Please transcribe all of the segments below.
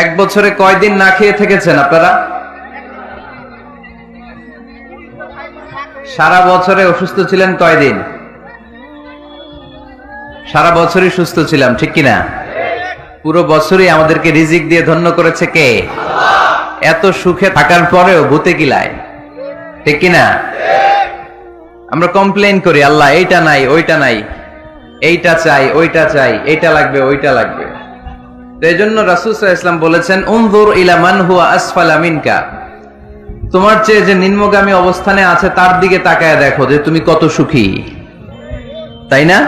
এক বছরে কয়দিন না খেয়ে থেকেছেন আপনারা? সারা বছরে অসুস্থ ছিলেন কয়দিন? সারা বছরই সুস্থ ছিলাম, ঠিক কিনা? পুরো বছরই আমাদেরকে রিজিক দিয়ে ধন্য করেছে কে? এত সুখে থাকার পরেও ভূতে কিলায়, ঠিক কিনা? আমরা কমপ্লেইন করি, আল্লাহ এইটা নাই, ওইটা নাই, এইটা চাই, ওইটা চাই, এইটা লাগবে, ওইটা লাগবে। তো এই জন্য রাসূল সাল্লাল্লাহু আলাইহি ওয়াসাল্লাম বলেছেন, উনজুর ইলা মান হুয়া আসফালা মিনকা, তোমার চেয়ে যে নিম্নগামী অবস্থানে আছে তার দিকে তাকায় দেখো যে তুমি কত সুখী, তাই না?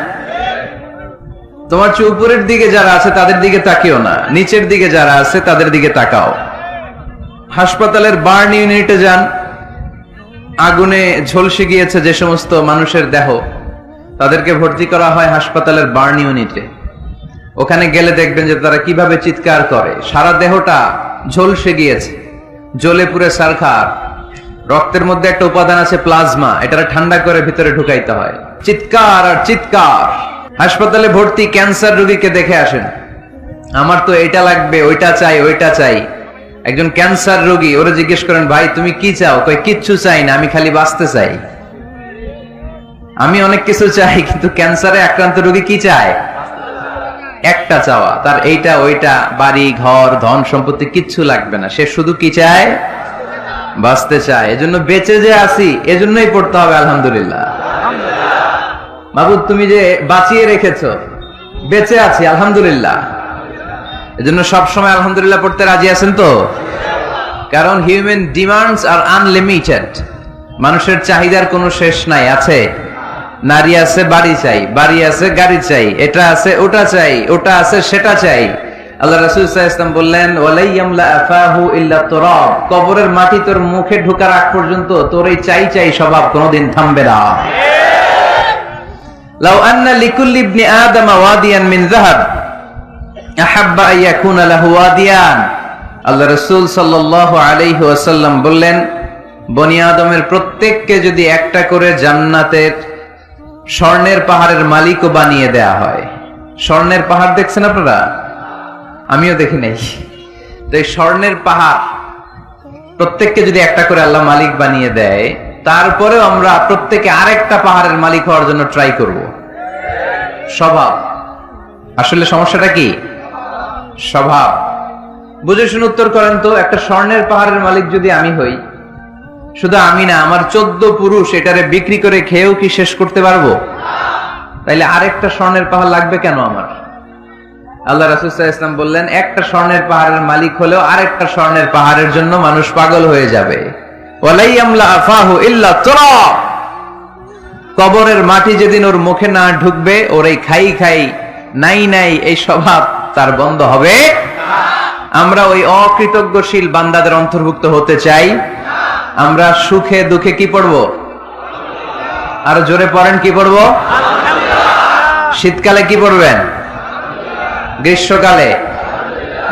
তোমার চেয়ে উপরের দিকে যারা আছে তাদের দিকে তাকিও না, নিচের দিকে যারা আছে তাদের দিকে তাকাও। হাসপাতালের বার্ন ইউনিটে যান, আগুনে ঝলসে গিয়েছে যে সমস্ত মানুষের দেহ, তাদেরকে ভর্তি করা হয় হাসপাতালের বার্ন ইউনিটে। ওখানে গেলে দেখবেন যে তারা কিভাবে চিৎকার করে, সারা দেহটা ঝলসে গিয়েছে, জ্বলে পুড়ে ছারখার। রক্তের মধ্যে একটা উপাদান আছে প্লাজমা, এটা ঠান্ডা করে ভিতরে ঢুকাইতে হয়। চিৎকার আর চিৎকার। হাসপাতালে ভর্তি ক্যান্সার রোগীকে দেখে আসেন, আমার তো এটা লাগবে, ওইটা চাই, ওইটা চাই। একজন ক্যান্সার রোগী, ওরা জিজ্ঞেস করেন, ভাই তুমি কি চাও? কয় কিচ্ছু চাই না, আমি খালি বাঁচতে চাই। আমি অনেক কিছু চাই, কিন্তু ক্যান্সারে আক্রান্ত রোগী কি চায়? একটা চাওয়া, তার এইটা ওইটা, বাড়ি ঘর ধন সম্পত্তি কিচ্ছু লাগবে না, সে শুধু কি চায়? বাঁচতে চায়। এজন্য বেঁচে যে আছি, এজন্যই পড়তে হবে আলহামদুলিল্লাহ। মাবুদ তুমি যে বাঁচিয়ে রেখেছো, বেঁচে আছি আলহামদুলিল্লাহ। এজন্য সবসময় আলহামদুলিল্লাহ পড়তে রাজি আছেন তো? কারণ হিউম্যান ডিমান্ডস আর আনলিমিটেড, মানুষের চাহিদার কোনো শেষ নাই। আছে নারী আছে, বাড়ি চাই, বাড়ি আছে, গাড়ি চাই, এটা আছে, ওটা চাই, ওটা আছে, সেটা চাই। আল্লাহ রাসূল সাল্লাল্লাহু আলাইহি ওয়াসাল্লাম বললেন, ওয়ালাইয়ামলা আফাহু ইল্লা তুরাব, কবরের মাটি তোর মুখে ঢোকার আগ পর্যন্ত তোর এই চাই চাই স্বভাব কোনোদিন থামবে না। লাউ আন্না লিকুল্লি ইবনি আদম ওয়াদিয়ান মিন যাহাব আহাব্বা আন ইয়াকুনা লাহু ওয়াদিয়ান। আল্লাহ রাসূল সাল্লাল্লাহু আলাইহি ওয়াসাল্লাম বললেন, বনি আদমের প্রত্যেককে যদি একটা করে জান্নাতের স্বর্ণের পাহাড়ের মালিকও বানিয়ে দেয়া হয়। স্বর্ণের পাহাড় দেখছেন আপনারা? আমিও দেখি নাই। তো এই স্বর্ণের পাহাড় প্রত্যেককে যদি একটা করে আল্লাহ মালিক বানিয়ে দেয়, তারপরেও আমরা প্রত্যেকে আরেকটা পাহাড়ের মালিক হওয়ার জন্য ট্রাই করব। স্বভাব। আসলে সমস্যাটা কি? স্বভাব। বুঝে শুনে উত্তর করেন তো, একটা স্বর্ণের পাহাড়ের মালিক যদি আমি হই, শুধু আমি না, আমার 14 পুরুষ এটারে বিক্রি করে খেয়েও কি শেষ করতে পারবো? তাইলে আরেকটা স্বর্ণের পাহাড় লাগবে কেন আমার? আল্লাহ রাসূল সাল্লাল্লাহু আলাইহি ওয়াসাল্লাম বললেন, একটা স্বর্ণের পাহাড়ের মালিক হলেও আরেকটা স্বর্ণের পাহাড়ের জন্য মানুষ পাগল হয়ে যাবে। ওয়ালাইয়ামলা আফাহু ইল্লা তুরাব, কবরের মাটি যেদিন ওর মুখে না ঢুকবে, ওর এই খাই খাই নাই নাই এই স্বভাব তার বন্ধ হবে। আমরা ওই অকৃতজ্ঞশীল বান্দাদের অন্তর্ভুক্ত হতে চাই। আমরা সুখে দুঃখে কি পড়বো? আরো জোরে পড়েন, কি পড়বো? শীতকালে কি পড়বেন? গ্রীষ্মকালে?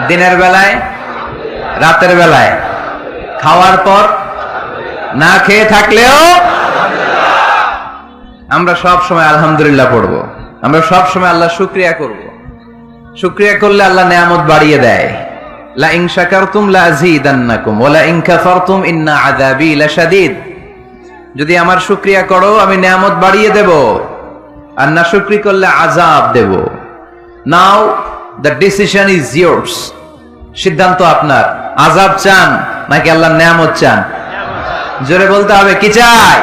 দিনের বেলায়? রাতের বেলায়? খাওয়ার পর? না খেয়ে থাকলেও আমরা সব সময় আলহামদুলিল্লাহ পড়বো। আমরা সব সময় আল্লাহ শুকরিয়া করব। শুকরিয়া করলে আল্লাহ নেয়ামত বাড়িয়ে দেয়। লা ইন শাকারতুম লা আযীদান্নাকুম ওয়া লা ইন কাফারতুম ইন্না আযাবী লাশাদীদ। যদি আমার শুকরিয়া করো আমি নেয়ামত বাড়িয়ে দেব, আর না শুকরি করলে আযাব দেব। নাও দ্য ডিসিশন ইজ ইয়ার্স। সিদ্ধান্ত আপনার। আযাব চান নাকি আল্লাহর নেয়ামত চান? জোরে বলতে হবে, কি চাই?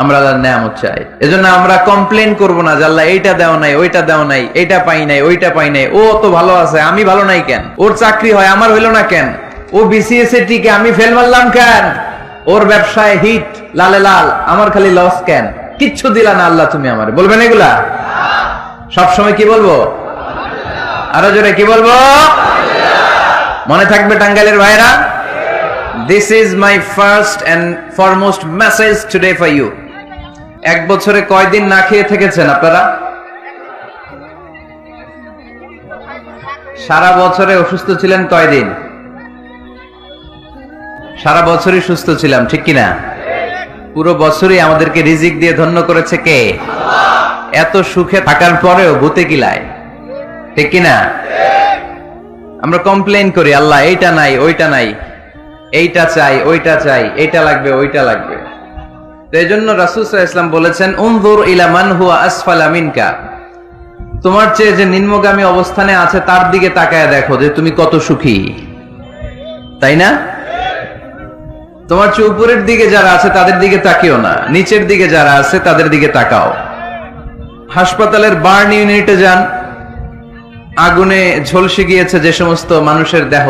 আমরা আল্লাহর নেয়ামত চাই। এজন্য আমরা কমপ্লেইন করব না যে আল্লাহ এইটা দাও নাই, ওইটা দাও নাই, এইটা পাই নাই, ওইটা পাই নাই, ও তো ভালো আছে, আমি ভালো নাই কেন? ওর চাকরি হয়, আমার হইলো না কেন? ও বিসিএস এ টিকে, আমি ফেল মারলাম কেন? ওর ব্যবসায় হিট লালে লাল, আমার খালি লস কেন? কিচ্ছু দিলা না আল্লাহ তুমি আমারে। বলবেন এগুলা? সব সময় কি বলবো? আরো জোরে কি বলবো? মনে থাকবে টাঙ্গাইলের ভাইরা, this is my first and foremost message today for you. এক বছরে কয়দিন না খেয়ে থেকেছেন আপনারা? সারা বছরে অসুস্থ ছিলেন কয়দিন? সারা বছরই সুস্থ ছিলাম, ঠিক কিনা? পুরো বছরই আমাদেরকে রিজিক দিয়ে ধন্য করেছে কে? এত সুখে থাকার পরেও ভূতে কিলায়, ঠিক কিনা? আমরা কমপ্লেইন করি, আল্লাহ এইটা নাই, ওইটা নাই, এইটা চাই, ওইটা চাই, এইটা লাগবে, ওইটা লাগবে। তো এই জন্য রাসূল সাল্লাল্লাহু আলাইহি ওয়াসাল্লাম বলেছেন, উনজুর ইলা মান হুয়া আসফালা মিনকা, তোমার চেয়ে যে নিম্নগামী অবস্থানে আছে তার দিকে তাকায় দেখো যে তুমি কত সুখী, তাই না? তোমার চেয়ে উপরের দিকে যারা আছে তাদের দিকে তাকিও না, নিচের দিকে যারা আছে তাদের দিকে তাকাও। হাসপাতালের বার্ন ইউনিটে যান, আগুনে ঝলসে গিয়েছে যে সমস্ত মানুষের দেহ,